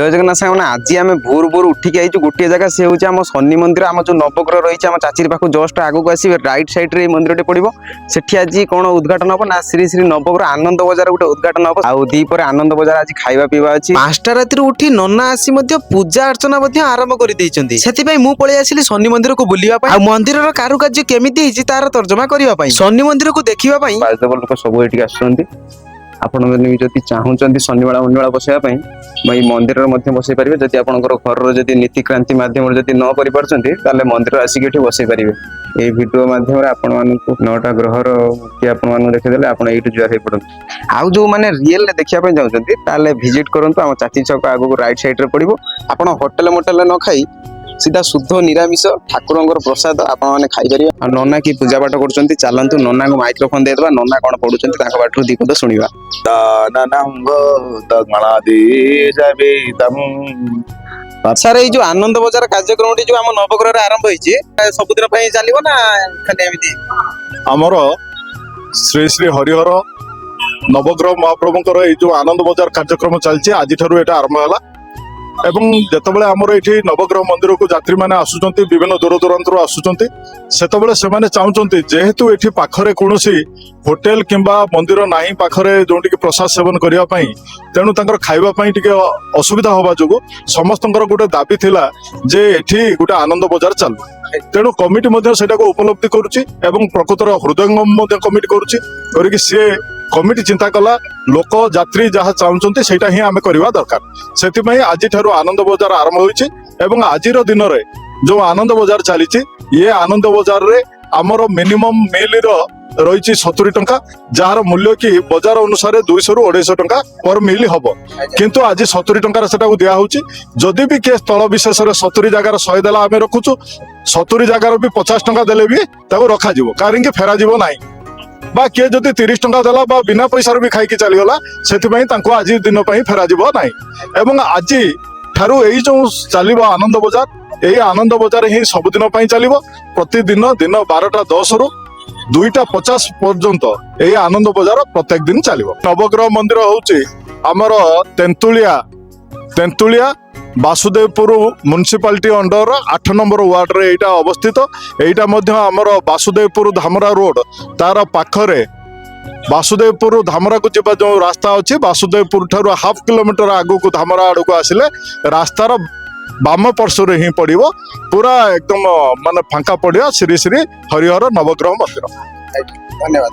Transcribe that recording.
जय जगन्नाथ सामने आज आम भोर भोर उठिक आई गोटे जगह से हूँ आम शनि मंदिर आम जो नवग्रह रही है चाचिर पाख जस्ट आगे को आसवे राइट सैड रे मंदिर पड़ो सेठी आज कौन उद्घाटन हम ना श्री श्री नवग्रह आनंद बजार गोटे उद्घाटन हम आउ दीपर आनंद बजार आज खाଇବା पीवा अच्छी 5टा राति उठी नना आसी पूजा अर्चना आरंभ कर पलि आसिली शनि मंदिर को बुलवा मंदिर कारुकार्य केमी तार तर्जमा करने शनि मंदिर को देखा लोक सब ये आसुँच आपण मैंने जदि चाहूँगी शनिवार मंगला बसवाई मंदिर बसई पारे जदि आप घर जदि नीतिक्रांति मध्यम जदि न कर मंदिर आसिक बसई पारे ये भिडियो मध्यम आपण मानक 9टा ग्रहर मूर्ति देखीदे आप जुआर हो पड़े आउ जो मैंने रियल देखा चाहते भिजिट करूँ आम चाची छक आगू राइट सैड पड़ो आप होटेल मोटेल न खाई सीधा शुद्ध निरामिष ठाकुर प्रसाद आपने खाईपर नना की पूजा पाठ कर चलतु नना को माइक्रोफोन देदेबा नना कौन पढ़ुं बाटर दी पद शुणा सर ये जो आनंद बजार कार्यक्रम जो आम नवग्रह आरंभ होती सबुदिन चलो ना खाली एमती आमर श्री श्री हरिहर नवग्रह महाप्रभुंकर ये जो आनंद बजार कार्यक्रम चलती आज आरंभ है एवं जितेबाला आमर ये नवग्रह मंदिर को यात्री मैंने आसुंच विभिन्न दूर दूरांतर आसुंच से चाहते जेहेतु ये पाखरे कौन होटेल किंबा मंदिर नहीं पाखरे जो प्रसाद सेवन करने तेणु खावाई टे असुविधा हवा जो समस्त गोटे दाबी थिला जे ये गोटे आनंद बजार चलू तेणु कमिटी उपलब्धि करुच्ची प्रकृतर हृदयंगम कमिटी करुच्ची सी कमिटी चिंता कला लोक यात्री जहाँ चाहते सेटा ही आम करवा दरकार से आज आनंद बजार आरंभ होती आज दिन में जो आनंद बजार चली ये आनंद बजार रे आमर मिनिमम मिल रही 70 टंका जार मूल्य कि बजार अनुसार 200 ରୁ 250 टंका पर मिल हम किंतु आज 70 टंकार से दिया जदि भी किए स्थल विशेष 70 जगार 100 देला आम रखुचु 70 जगार भी 50 टंका देले भी रखा कहीं फेरा ना बा किए जदि 30 टंका देला बा बिना पैसा भी खाई चलीगला से आज दिन फेरा ना एवं आज ठारू यही जो चलो आनंद बजार यही आनंद बजार ही सबुदिन चलो प्रतिदिन दिन 12टा 10 ରୁ 2टा 50 पर्यंत यही आनंद बजार प्रत्येक दिन चलो नवग्रह मंदिर हूँ आमर Tentulia Vasudevpur municipality under 8 number ward रे एटा अवस्थित एटा मध्य आमर वासुदेवपुर धामरा रोड तार पाखरे वासुदेवपुर धामरा को जीवा जो रास्ता अच्छी वासुदेवपुर ठारू हाफ किलोमीटर आगू को धामरा आड़ को आसिले रास्तार बाम पार्श्व ही पड़ो पूरा एकदम माने फांका पड़िया श्री श्री हरिहर नवग्रह मंदिर। धन्यवाद।